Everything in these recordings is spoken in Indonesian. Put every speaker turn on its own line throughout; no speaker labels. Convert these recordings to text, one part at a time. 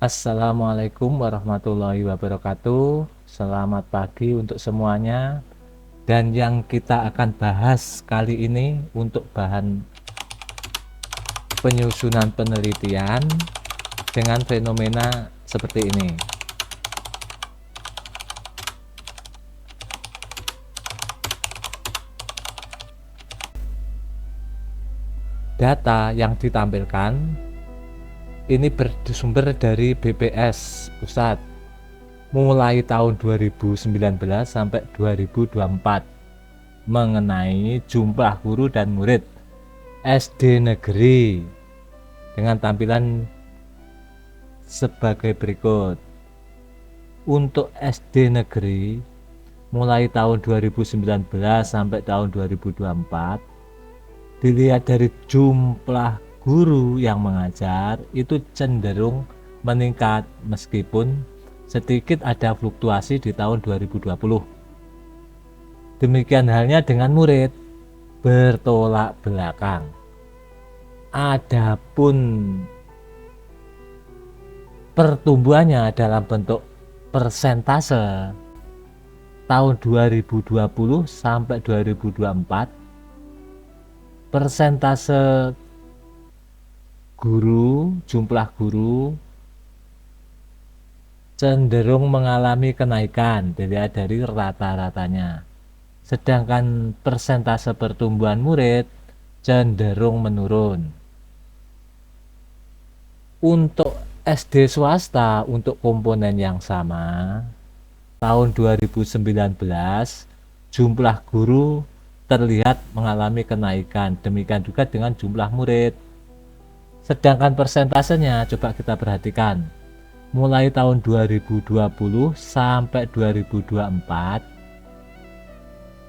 Assalamualaikum warahmatullahi wabarakatuh. Selamat pagi untuk semuanya. Dan yang kita akan bahas kali ini untuk bahan penyusunan penelitian dengan fenomena seperti ini. Data yang ditampilkan ini bersumber dari BPS Pusat mulai tahun 2019 sampai 2024 mengenai jumlah guru dan murid SD negeri dengan tampilan sebagai berikut. Untuk SD negeri mulai tahun 2019 sampai tahun 2024, dilihat dari jumlah guru yang mengajar itu cenderung meningkat meskipun sedikit ada fluktuasi di tahun 2020. Demikian halnya dengan murid, bertolak belakang. Adapun pertumbuhannya dalam bentuk persentase tahun 2020 sampai 2024, persentase guru, jumlah guru cenderung mengalami kenaikan dilihat dari rata-ratanya. Sedangkan persentase pertumbuhan murid cenderung menurun. Untuk SD swasta untuk komponen yang sama, tahun 2019 jumlah guru terlihat mengalami kenaikan, demikian juga dengan jumlah murid. Sedangkan persentasenya coba kita perhatikan, mulai tahun 2020 sampai 2024,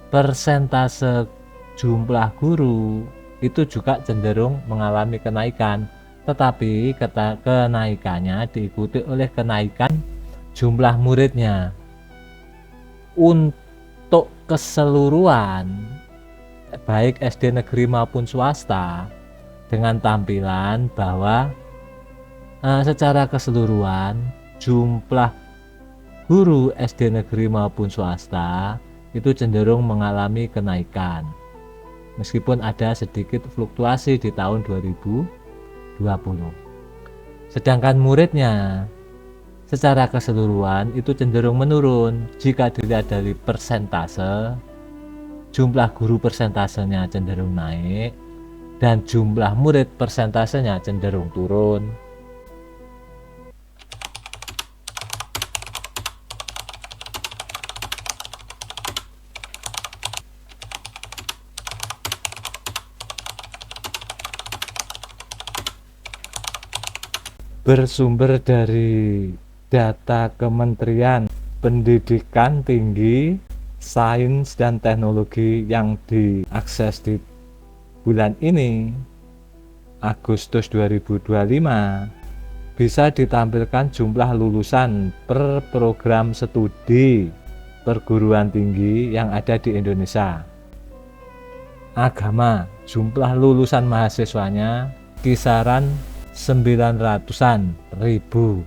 persentase jumlah guru itu juga cenderung mengalami kenaikan, tetapi kenaikannya diikuti oleh kenaikan jumlah muridnya. Untuk keseluruhan baik SD negeri maupun swasta dengan tampilan bahwa secara keseluruhan jumlah guru SD negeri maupun swasta itu cenderung mengalami kenaikan meskipun ada sedikit fluktuasi di tahun 2020. Sedangkan muridnya secara keseluruhan itu cenderung menurun. Jika dilihat dari persentase, jumlah guru persentasenya cenderung naik dan jumlah murid persentasenya cenderung turun. Bersumber dari data Kementerian Pendidikan Tinggi, Sains dan Teknologi yang diakses di bulan ini, Agustus 2025, bisa ditampilkan jumlah lulusan per program studi perguruan tinggi yang ada di Indonesia. Agama, jumlah lulusan mahasiswanya kisaran 900-an ribu.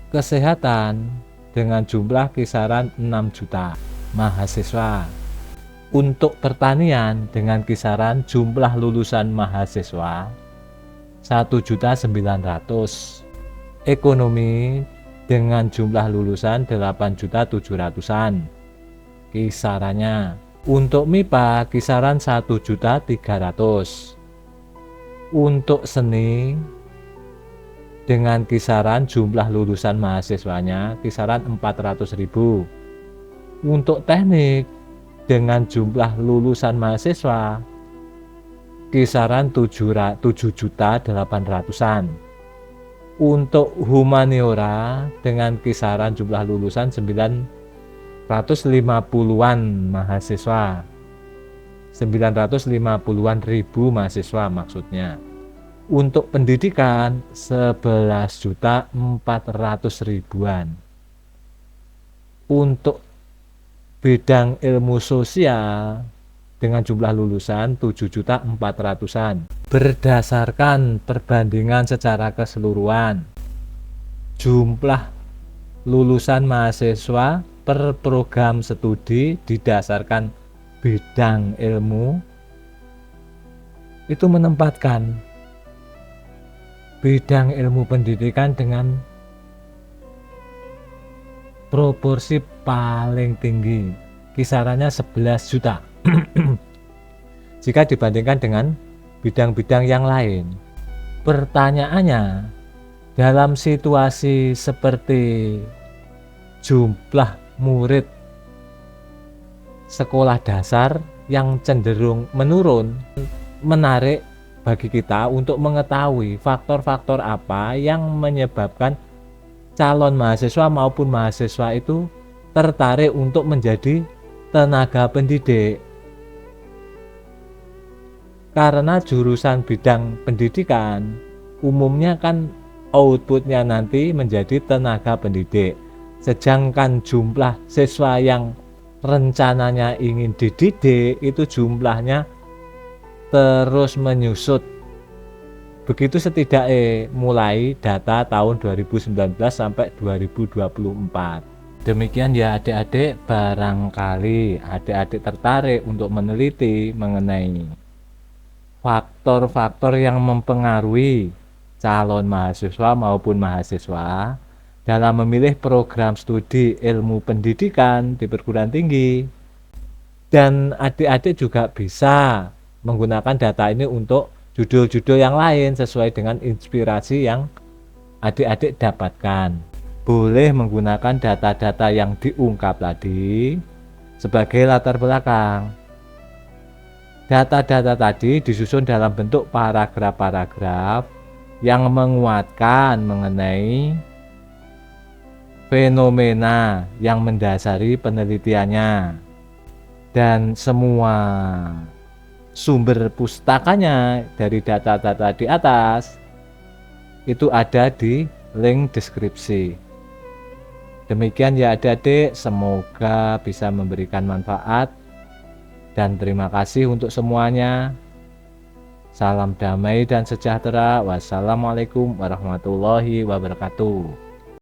Kesehatan dengan jumlah kisaran 6 juta mahasiswa. Untuk pertanian dengan kisaran jumlah lulusan mahasiswa 1.900.000. Ekonomi dengan jumlah lulusan 8.700.000-an kisarannya. Untuk MIPA kisaran 1.300.000. Untuk seni dengan kisaran jumlah lulusan mahasiswanya kisaran 400.000. Untuk teknik dengan jumlah lulusan mahasiswa kisaran 7.800.000-an. Untuk humaniora dengan kisaran jumlah lulusan 950-an mahasiswa. 950-an ribu mahasiswa maksudnya. Untuk pendidikan 11.400.000-an. Untuk bidang ilmu sosial dengan jumlah lulusan 7.400.000-an. Berdasarkan perbandingan secara keseluruhan, jumlah lulusan mahasiswa per program studi didasarkan bidang ilmu itu menempatkan bidang ilmu pendidikan dengan proporsi paling tinggi, kisarannya 11 juta jika dibandingkan dengan bidang-bidang yang lain. Pertanyaannya, dalam situasi seperti jumlah murid sekolah dasar yang cenderung menurun, menarik bagi kita untuk mengetahui faktor-faktor apa yang menyebabkan calon mahasiswa maupun mahasiswa itu tertarik untuk menjadi tenaga pendidik. Karena jurusan bidang pendidikan umumnya kan outputnya nanti menjadi tenaga pendidik, sedangkan jumlah siswa yang rencananya ingin dididik itu jumlahnya terus menyusut. Begitu setidaknya mulai data tahun 2019 sampai 2024. Demikian ya adik-adik, barangkali adik-adik tertarik untuk meneliti mengenai faktor-faktor yang mempengaruhi calon mahasiswa maupun mahasiswa dalam memilih program studi ilmu pendidikan di perguruan tinggi. Dan adik-adik juga bisa menggunakan data ini untuk judul-judul yang lain sesuai dengan inspirasi yang adik-adik dapatkan. Boleh menggunakan data-data yang diungkap tadi sebagai latar belakang. Data-data tadi disusun dalam bentuk paragraf-paragraf yang menguatkan mengenai fenomena yang mendasari penelitiannya. Dan semua sumber pustakanya dari data-data di atas itu ada di link deskripsi. Demikian ya adik-adik, semoga bisa memberikan manfaat. Dan terima kasih untuk semuanya. Salam damai dan sejahtera. Wassalamualaikum warahmatullahi wabarakatuh.